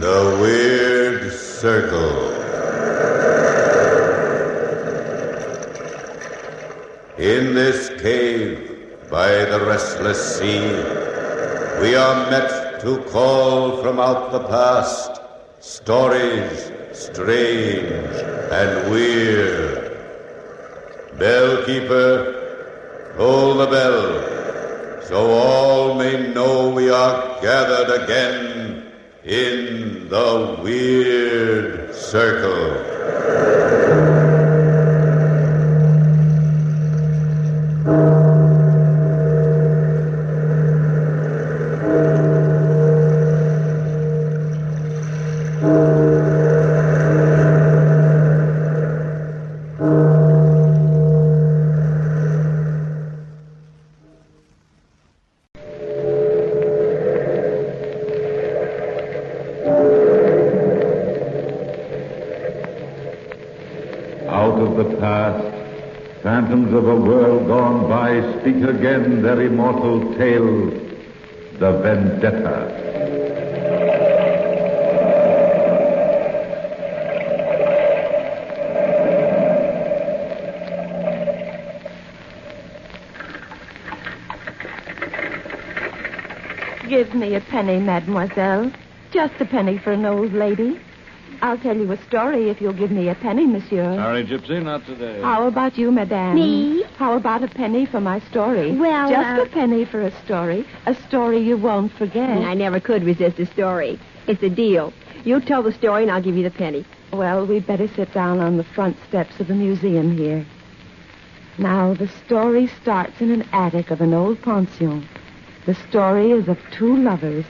The Weird Circle. In this cave by the restless sea, we are met to call from out the past stories strange and weird. Bellkeeper, toll the bell, so all may know we are gathered again in the Weird Circle. Out of the past, phantoms of a world gone by speak again their immortal tale, the Vendetta. Give me a penny, mademoiselle. Just a penny for an old lady. I'll tell you a story if you'll give me a penny, monsieur. Sorry, Gypsy, not today. How about you, madame? Me? How about a penny for my story? Well, Just a penny for a story you won't forget. I never could resist a story. It's a deal. You tell the story and I'll give you the penny. Well, we'd better sit down on the front steps of the museum here. Now, the story starts in an attic of an old pension. The story is of two lovers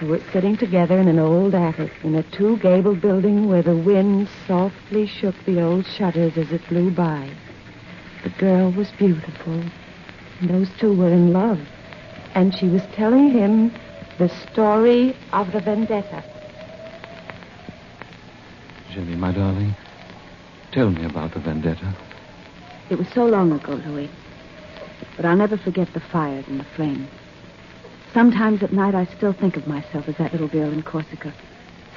who were sitting together in an old attic in a two-gabled building where the wind softly shook the old shutters as it blew by. The girl was beautiful, and those two were in love, and she was telling him the story of the Vendetta. Jenny, my darling, tell me about the Vendetta. It was so long ago, Louis. But I'll never forget the fires and the flames. Sometimes at night I still think of myself as that little girl in Corsica,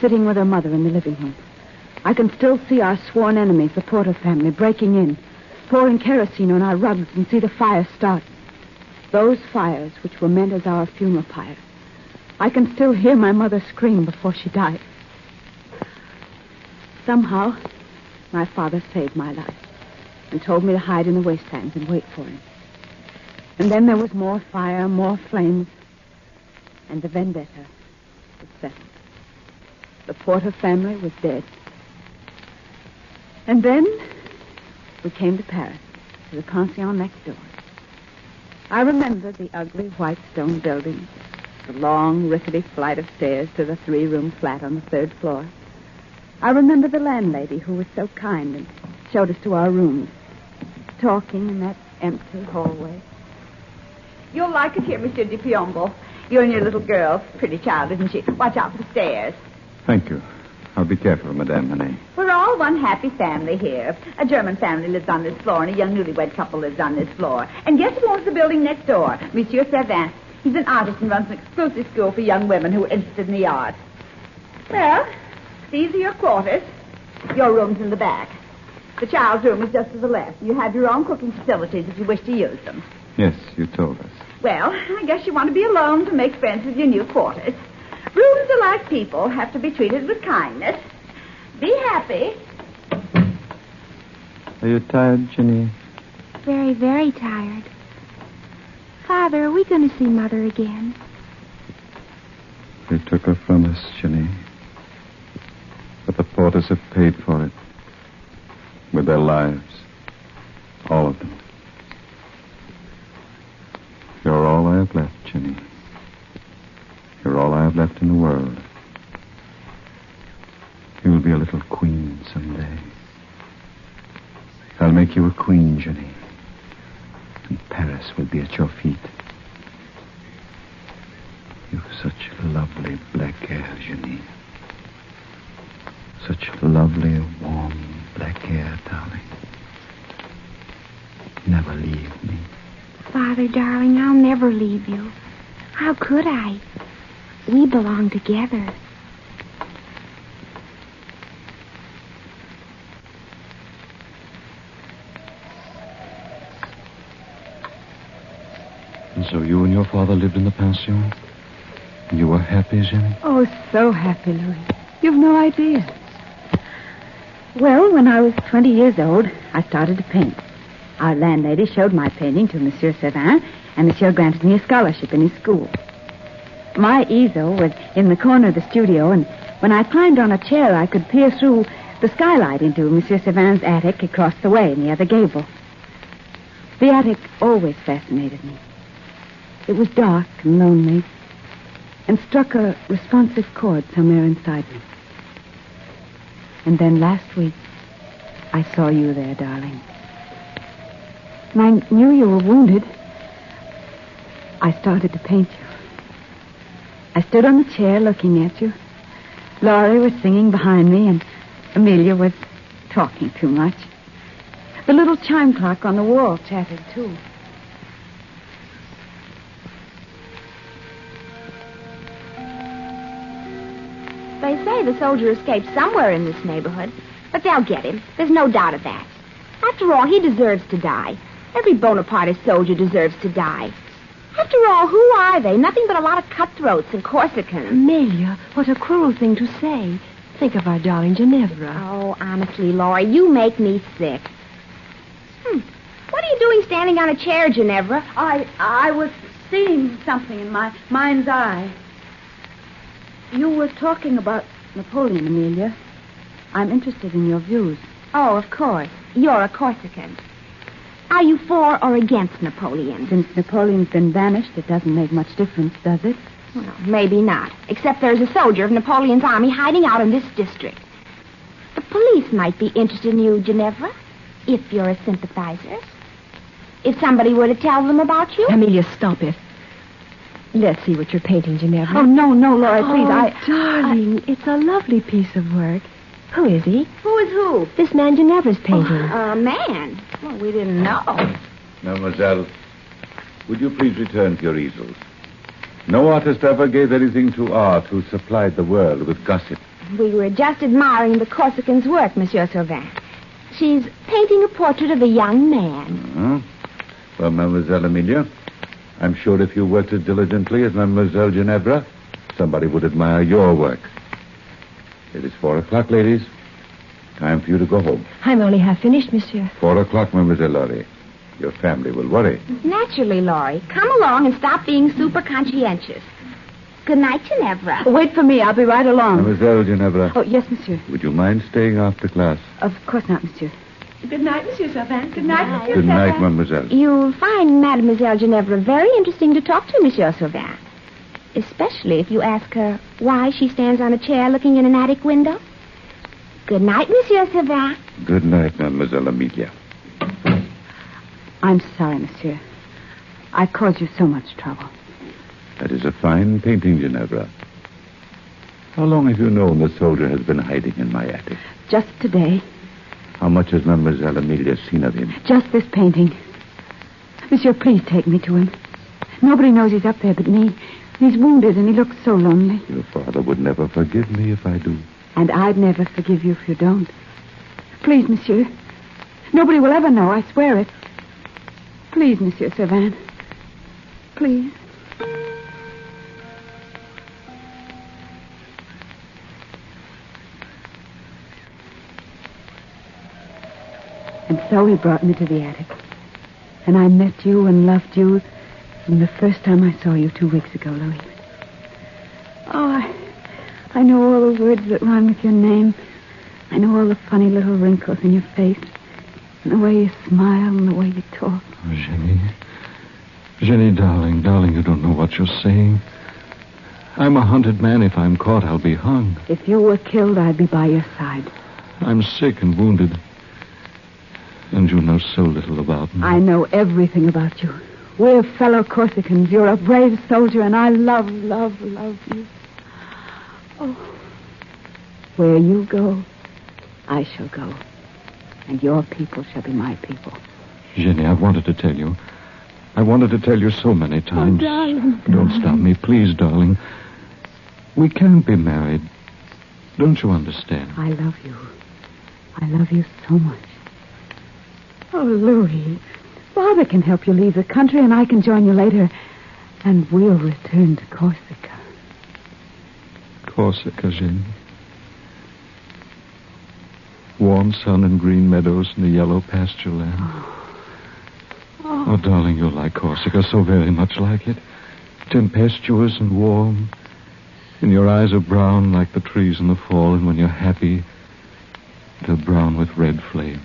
sitting with her mother in the living room. I can still see our sworn enemies, the Porter family, breaking in, pouring kerosene on our rugs and see the fire start. Those fires which were meant as our funeral pyre. I can still hear my mother scream before she died. Somehow, my father saved my life and told me to hide in the wastelands and wait for him. And then there was more fire, more flames, and the Vendetta was settled. The Porter family was dead. And then we came to Paris, to the pension next door. I remember the ugly white stone buildings, the long, rickety flight of stairs to the three-room flat on the third floor. I remember the landlady who was so kind and showed us to our rooms, talking in that empty hallway. You'll like it here, Monsieur de Piombo. You and your little girl. Pretty child, isn't she? Watch out for the stairs. Thank you. I'll be careful, Madame Manet. We're all one happy family here. A German family lives on this floor, and a young newlywed couple lives on this floor. And guess who owns the building next door? Monsieur Servin. He's an artist and runs an exclusive school for young women who are interested in the arts. Well, these are your quarters. Your room's in the back. The child's room is just to the left. You have your own cooking facilities if you wish to use them. Yes, you told us. Well, I guess you want to be alone to make friends with your new quarters. Rooms are like people, have to be treated with kindness. Be happy. Are you tired, Jenny? Very, very tired. Father, are we going to see Mother again? They took her from us, Jenny. But the Porters have paid for it. With their lives. All of them. You're all I have left, Jenny. You're all I have left in the world. You'll be a little queen someday. I'll make you a queen, Jenny. And Paris will be at your feet. You've such lovely black hair, Jenny. Such lovely, warm black hair, darling. Never leave me. Father, darling, I'll never leave you. How could I? We belong together. So you and your father lived in the pension? And you were happy, Jenny? Oh, so happy, Louis. You've no idea. Well, when I was 20 years old, I started to paint. Our landlady showed my painting to Monsieur Servin, and Monsieur granted me a scholarship in his school. My easel was in the corner of the studio, and when I climbed on a chair, I could peer through the skylight into Monsieur Servin's attic across the way in the other gable. The attic always fascinated me. It was dark and lonely, and struck a responsive chord somewhere inside me. And then last week, I saw you there, darling. And I knew you were wounded. I started to paint you. I stood on the chair looking at you. Laurie was singing behind me, and Amelia was talking too much. The little chime clock on the wall chattered, too. They say the soldier escaped somewhere in this neighborhood, but they'll get him. There's no doubt of that. After all, he deserves to die. Every Bonapartist soldier deserves to die. After all, who are they? Nothing but a lot of cutthroats and Corsicans. Amelia, what a cruel thing to say. Think of our darling Ginevra. Oh, honestly, Laurie, you make me sick. What are you doing standing on a chair, Ginevra? I was seeing something in my mind's eye. You were talking about Napoleon, Amelia. I'm interested in your views. Oh, of course. You're a Corsican. Are you for or against Napoleon? Since Napoleon's been banished, it doesn't make much difference, does it? Well, maybe not. Except there's a soldier of Napoleon's army hiding out in this district. The police might be interested in you, Ginevra, if you're a sympathizer. If somebody were to tell them about you. Amelia, stop it. Let's see what you're painting, Ginevra. Oh, no, Laura, please. Darling, it's a lovely piece of work. Who is he? Who is who? This man Ginevra's painting. A man? Well, we didn't know. Mademoiselle, would you please return to your easels? No artist ever gave anything to art who supplied the world with gossip. We were just admiring the Corsican's work, Monsieur Sauvin. She's painting a portrait of a young man. Well, Mademoiselle Amelia, I'm sure if you worked as diligently as Mademoiselle Ginevra, somebody would admire your work. It is 4:00, ladies. Time for you to go home. I'm only half finished, monsieur. 4:00, Mademoiselle Laurie. Your family will worry. Naturally, Laurie. Come along and stop being super conscientious. Good night, Ginevra. Wait for me. I'll be right along. Mademoiselle Ginevra. Oh, yes, monsieur. Would you mind staying after class? Of course not, monsieur. Good night, Monsieur Sauvin. Good night, Monsieur Good night, Mademoiselle. You'll find Mademoiselle Ginevra very interesting to talk to, Monsieur Sauvin. Especially if you ask her why she stands on a chair looking in an attic window. Good night, Monsieur Sauvin. Good night, Mademoiselle Amelia. I'm sorry, monsieur. I caused you so much trouble. That is a fine painting, Ginevra. How long have you known the soldier has been hiding in my attic? Just today. How much has Mademoiselle Amelia seen of him? Just this painting. Monsieur, please take me to him. Nobody knows he's up there but me. He's wounded and he looks so lonely. Your father would never forgive me if I do. And I'd never forgive you if you don't. Please, monsieur. Nobody will ever know, I swear it. Please, Monsieur Servin. Please. And so he brought me to the attic. And I met you and loved you from the first time I saw you 2 weeks ago, Louis. Oh, I know all the words that rhyme with your name. I know all the funny little wrinkles in your face. And the way you smile and the way you talk. Oh, Jenny. Jenny, darling, you don't know what you're saying. I'm a hunted man. If I'm caught, I'll be hung. If you were killed, I'd be by your side. I'm sick and wounded. And you know so little about me. I know everything about you. We're fellow Corsicans. You're a brave soldier, and I love you. Oh. Where you go, I shall go. And your people shall be my people. Jenny, I wanted to tell you. I wanted to tell you so many times. Oh, darling. Don't stop me, please, darling. We can't be married. Don't you understand? I love you. I love you so much. Oh, Louis, Father can help you leave the country, and I can join you later. And we'll return to Corsica. Corsica, Jenny. Warm sun and green meadows and the yellow pasture land. Oh, darling, you'll like Corsica, so very much like it. Tempestuous and warm. And your eyes are brown like the trees in the fall, and when you're happy, they're brown with red flames.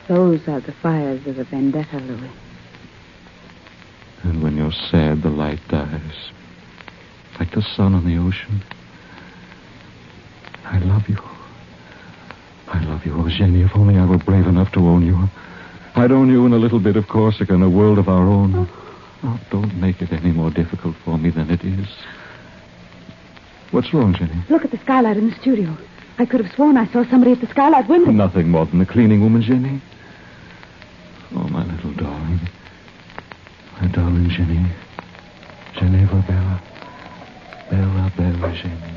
Those are the fires of the Vendetta, Louis. And when you're sad, the light dies. Like the sun on the ocean. I love you. I love you, oh, Jenny. If only I were brave enough to own you. I'd own you in a little bit of Corsica and a world of our own. Oh, don't make it any more difficult for me than it is. What's wrong, Jenny? Look at the skylight in the studio. I could have sworn I saw somebody at the skylight window. Nothing more than the cleaning woman, Jenny. Oh, my little darling. My darling Jenny. Geneva Bella. Bella, Bella, Jenny.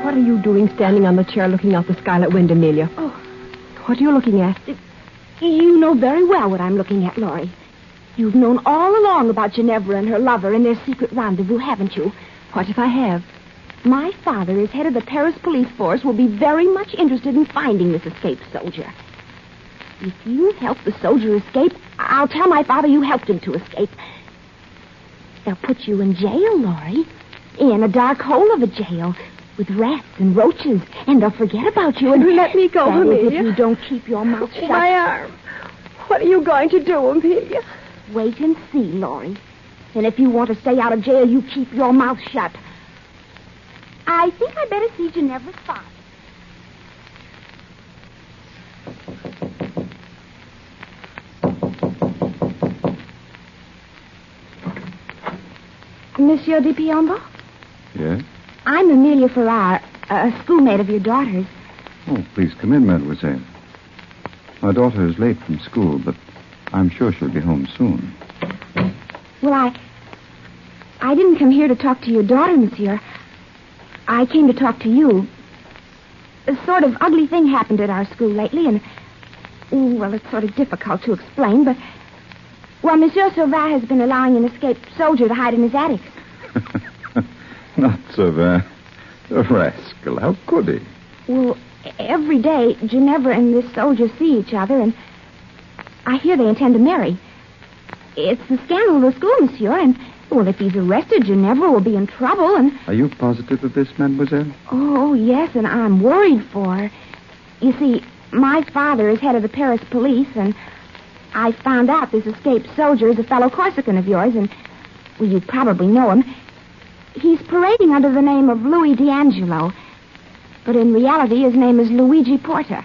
What are you doing standing on the chair looking out the skylight window, Amelia? Oh. What are you looking at? You know very well what I'm looking at, Laurie. You've known all along about Ginevra and her lover and their secret rendezvous, haven't you? What if I have? My father, as head of the Paris police force, will be very much interested in finding this escaped soldier. If you help the soldier escape, I'll tell my father you helped him to escape. They'll put you in jail, Laurie. In a dark hole of a jail with rats and roaches, and they'll forget about you. And let me go, that is, Amelia. if you don't keep your mouth shut. My arm. What are you going to do, Amelia? Wait and see, Laurie. And if you want to stay out of jail, you keep your mouth shut. I think I better see Ginevra's father. Monsieur de Piombo? Yes? I'm Amelia Farrar, a schoolmate of your daughter's. Oh, please come in, mademoiselle. My daughter is late from school, but I'm sure she'll be home soon. Well, I didn't come here to talk to your daughter, monsieur. I came to talk to you. A sort of ugly thing happened at our school lately, and, well, it's sort of difficult to explain, but, well, Monsieur Sauvin has been allowing an escaped soldier to hide in his attic. Not so bad. A rascal. How could he? Well, every day, Ginevra and this soldier see each other, and I hear they intend to marry. It's the scandal of the school, monsieur, and, well, if he's arrested, Ginevra will be in trouble, and... Are you positive of this, mademoiselle? Oh, yes, and I'm worried for her. You see, my father is head of the Paris police, and I found out this escaped soldier is a fellow Corsican of yours, and, well, you probably know him. He's parading under the name of Louis D'Angelo, but in reality his name is Luigi Porta,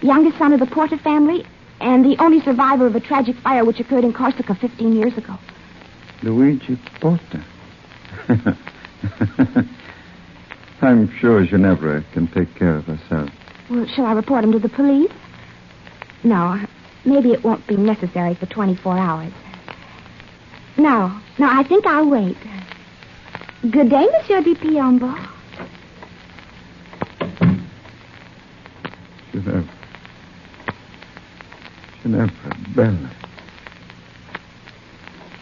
youngest son of the Porta family and the only survivor of a tragic fire which occurred in Corsica 15 years ago. Luigi Porta. I'm sure Ginevra can take care of herself. Well, shall I report him to the police? No, maybe it won't be necessary for 24 hours. No, I think I'll wait. Good day, Monsieur de Piombo. Ginevra, Bella.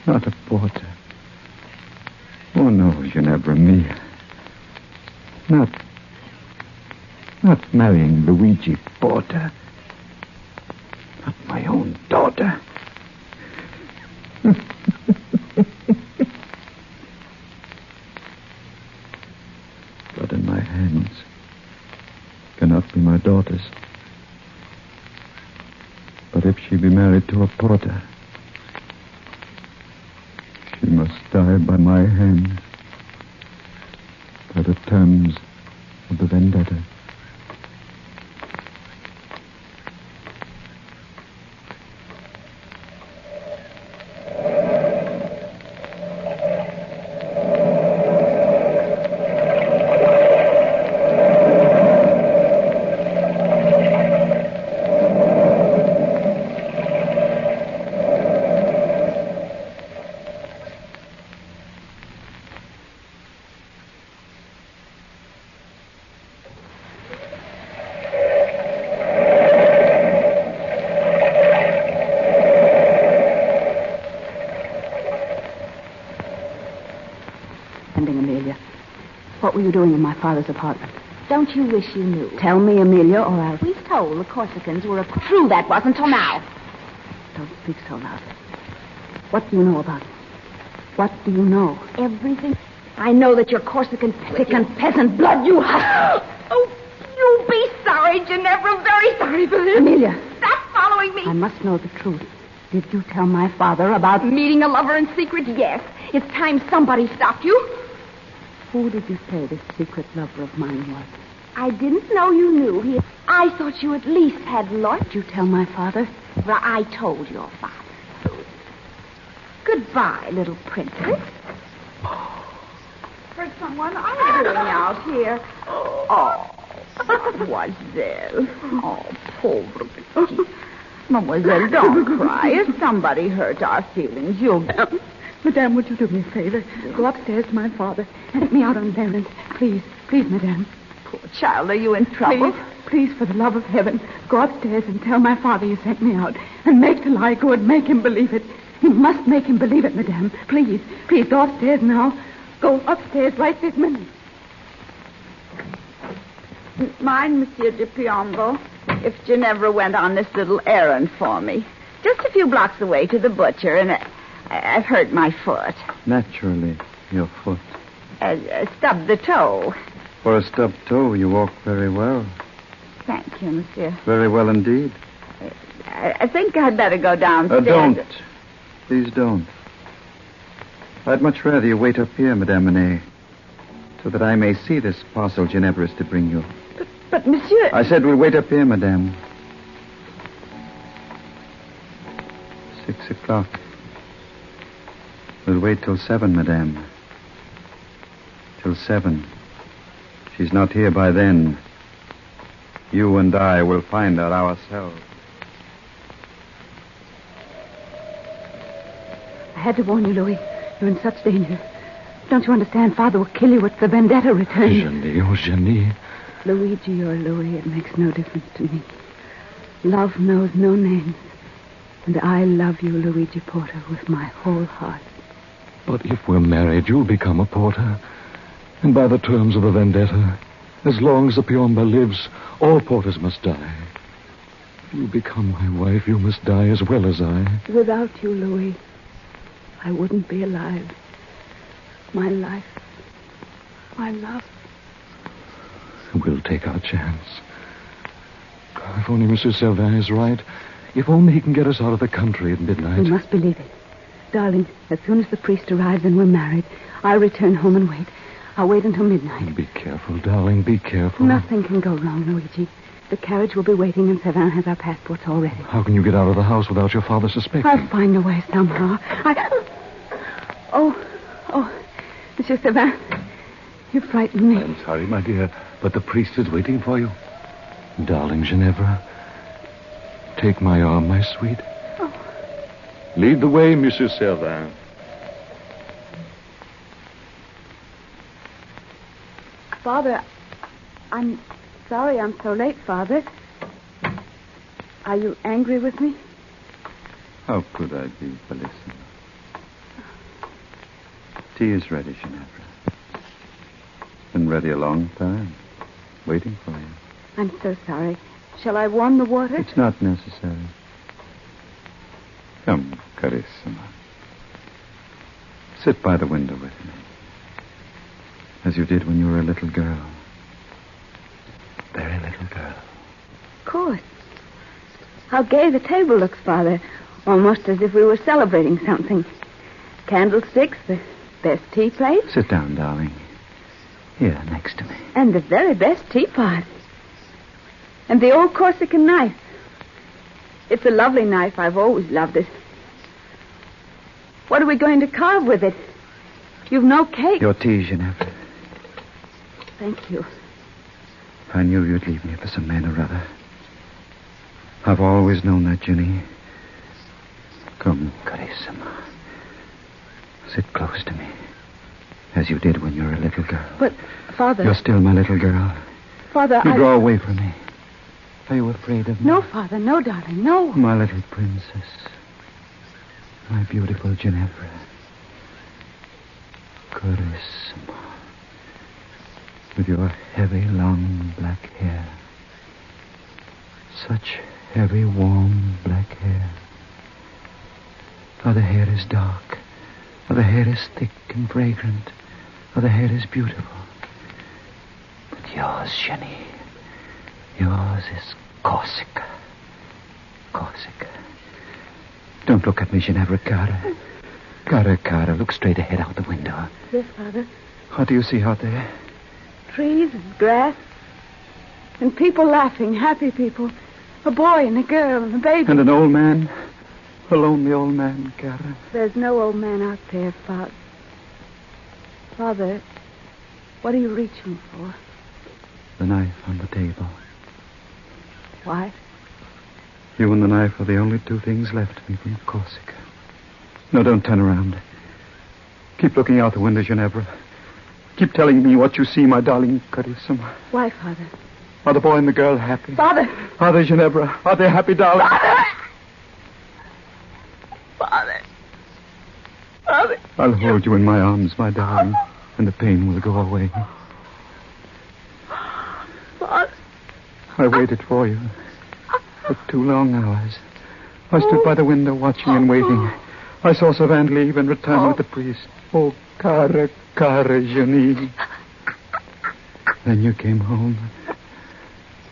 Not a porter. Oh, no, Ginevra mia. Not marrying Luigi Porta. Not my own daughter. Blood in my hands cannot be my daughter's. But if she be married to a porter, she must die by my hand, by the terms of the vendetta. were you doing in my father's apartment? Don't you wish you knew? Tell me, Amelia, or I'll... We told the Corsicans were true that wasn't till now. Don't speak so loud. What do you know about it? What do you know? Everything. I know that you're Corsican sick and peasant blood you have. Oh, you'll be sorry, Ginevra. Very sorry for this. Amelia. Stop following me. I must know the truth. Did you tell my father about... Meeting a lover in secret? Yes. It's time somebody stopped you. Who did you say this secret lover of mine was? I didn't know you knew. I thought you at least had lost. Did you tell my father? Well, I told your father. Goodbye, little princess. For someone I'm doing out here. Oh, mademoiselle. Oh, pauvre petite. Mademoiselle, don't cry. If somebody hurt our feelings, you'll... Madame, would you do me a favor? Go upstairs to my father and let me out on an errand. Please, please, Madame. Poor child, are you in trouble? Please, for the love of heaven, go upstairs and tell my father you sent me out. And make the lie good. Make him believe it. You must make him believe it, Madame. Please, please, go upstairs now. Go upstairs right this minute. Mind, Monsieur de Piombo, if Ginevra went on this little errand for me. Just a few blocks away to the butcher, and I've hurt my foot. Naturally, your foot. Stubbed the toe. For a stubbed toe, you walk very well. Thank you, Monsieur. Very well indeed. I think I'd better go downstairs. Don't. Please don't. I'd much rather you wait up here, Madame René, so that I may see this parcel Ginevra is to bring you. But, Monsieur... I said we'll wait up here, Madame. 6 o'clock. We'll wait till 7, Madame. Till 7. She's not here by then. You and I will find her ourselves. I had to warn you, Louis. You're in such danger. Don't you understand? Father will kill you if the Vendetta returns. Jenny, oh, Jenny. Luigi or Louis, it makes no difference to me. Love knows no names. And I love you, Luigi Porter, with my whole heart. But if we're married, you'll become a porter. And by the terms of the Vendetta, as long as the Piombo lives, all porters must die. If you become my wife, you must die as well as I. Without you, Louis, I wouldn't be alive. My life, my love. We'll take our chance. If only Monsieur Servin is right. If only he can get us out of the country at midnight. You must believe it. Darling, as soon as the priest arrives and we're married, I'll return home and wait. I'll wait until midnight. Be careful, darling. Be careful. Nothing can go wrong, Luigi. The carriage will be waiting and Servin has our passports already. How can you get out of the house without your father suspecting? I'll find a way somehow. Oh, Monsieur Servin, you frightened me. I'm sorry, my dear, but the priest is waiting for you. Darling Ginevra, take my arm, my sweet. Oh. Lead the way, Monsieur Servin. Father, I'm sorry I'm so late, Father. Are you angry with me? How could I be, Bellissima? Tea is ready, Ginevra. Been ready a long time. Waiting for you. I'm so sorry. Shall I warm the water? It's not necessary. Come, Carissima. Sit by the window with me. As you did when you were a little girl. Very little girl. Of course. How gay the table looks, Father. Almost as if we were celebrating something. Candlesticks, the best tea plate. Sit down, darling. Here, next to me. And the very best teapot. And the old Corsican knife. It's a lovely knife. I've always loved it. What are we going to carve with it? You've no cake. Your tea, Ginevra. Thank you. I knew you'd leave me for some man or other. I've always known that, Jenny. Come, Carissima. Sit close to me. As you did when you were a little girl. But, Father... You're still my little girl. Father, You draw away from me. Are you afraid of me? No, Father. No, darling. No. My little princess. My beautiful Ginevra. Carissima. with your heavy, long black hair. Such heavy, warm black hair. Other hair is dark. Other hair is thick and fragrant. Other hair is beautiful. But yours, Jenny, yours is Corsica. Corsica. Don't look at me, Ginevra. Cara, look straight ahead out the window. Yes, Father. What do you see out there? Trees and grass. And people laughing, happy people. A boy and a girl and a baby. And an old man. A lonely old man, Cara. There's no old man out there, Father. Father, what are you reaching for? The knife on the table. Why? You and the knife are the only two things left me from Corsica. No, don't turn around. Keep looking out the window, Ginevra. Keep telling me what you see, my darling Carissima. Why, Father? Are the boy and the girl happy? Father! Are they, Ginevra? Are they happy, darling? Father! Father! Father! I'll hold you in my arms, my darling, and the pain will go away. Father! I waited for you for 2 long hours. I stood by the window watching and waiting. I saw Savant leave and return with the priest. Oh, cara, Jenny. Then you came home.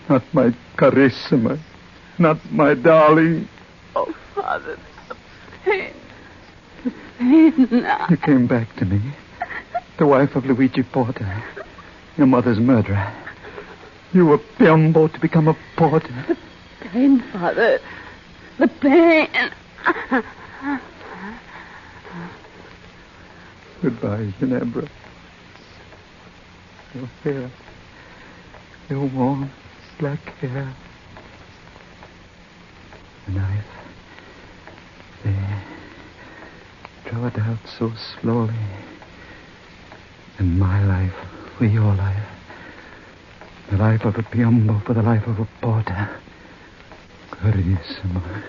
Not my Carissima. Not my darling. Oh, Father, the pain. The pain now. You came back to me. The wife of Luigi Porta. Your mother's murderer. You were Piombo to become a porter. The pain, Father. The pain. Goodbye, Ginevra. Your hair. Your warm black hair. The knife. There. Draw it out so slowly. And my life for your life. The life of a Piombo for the life of a porter. Carissima.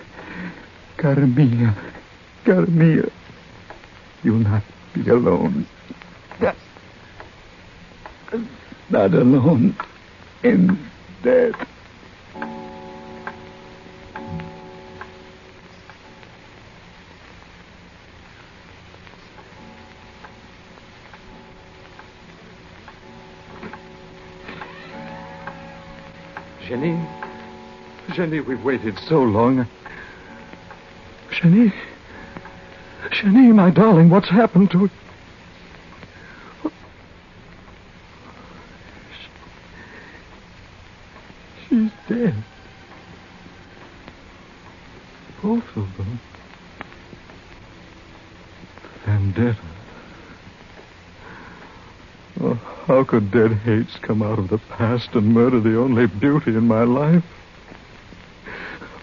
Cara mia. You'll not be alone. Not alone in death. Jenny, we've waited so long. Jenny, my darling, what's happened to... She's dead. Both of them. Vendetta. Oh, how could dead hates come out of the past and murder the only beauty in my life?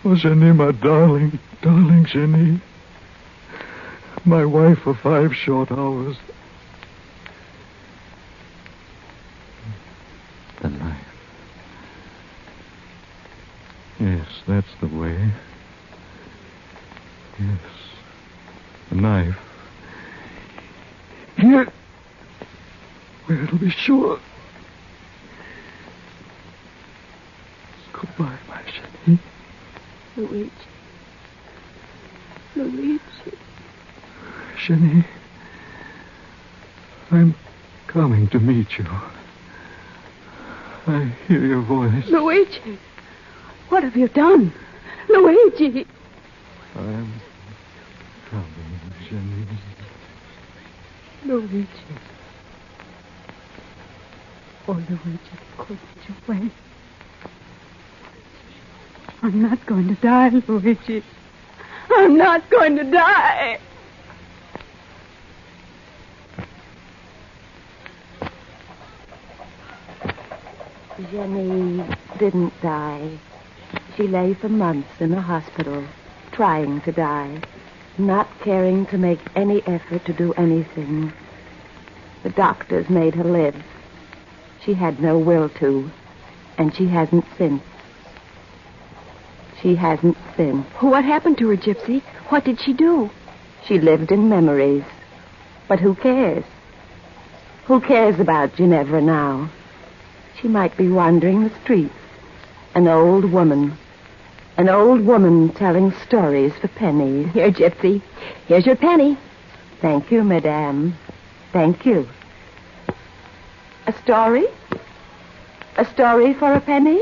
Oh, Jenny, my darling Jenny. My wife for 5 short hours. The knife. Yes, that's the way. Yes. The knife. Here. Where it'll be sure. Goodbye, my Jenny. Luigi. Jenny, I'm coming to meet you. I hear your voice. Luigi, what have you done? Luigi! I'm coming, Jenny. Luigi. Oh, Luigi, could you wait? I'm not going to die, Luigi. I'm not going to die. Jenny didn't die. She lay for months in a hospital, trying to die, not caring to make any effort to do anything. The doctors made her live. She had no will to, and she hasn't since. She hasn't since. What happened to her, Gypsy? What did she do? She lived in memories. But who cares? Who cares about Ginevra now? She might be wandering the streets. An old woman. An old woman telling stories for pennies. Here, Gypsy. Here's your penny. Thank you, madame. Thank you. A story? A story for a penny?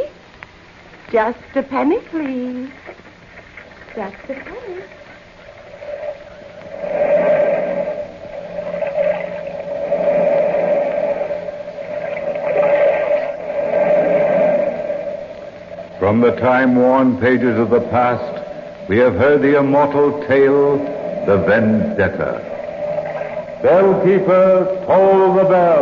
Just a penny, please. Just a penny. From the time-worn pages of the past, we have heard the immortal tale, the Vendetta. Bell keeper, toll the bell.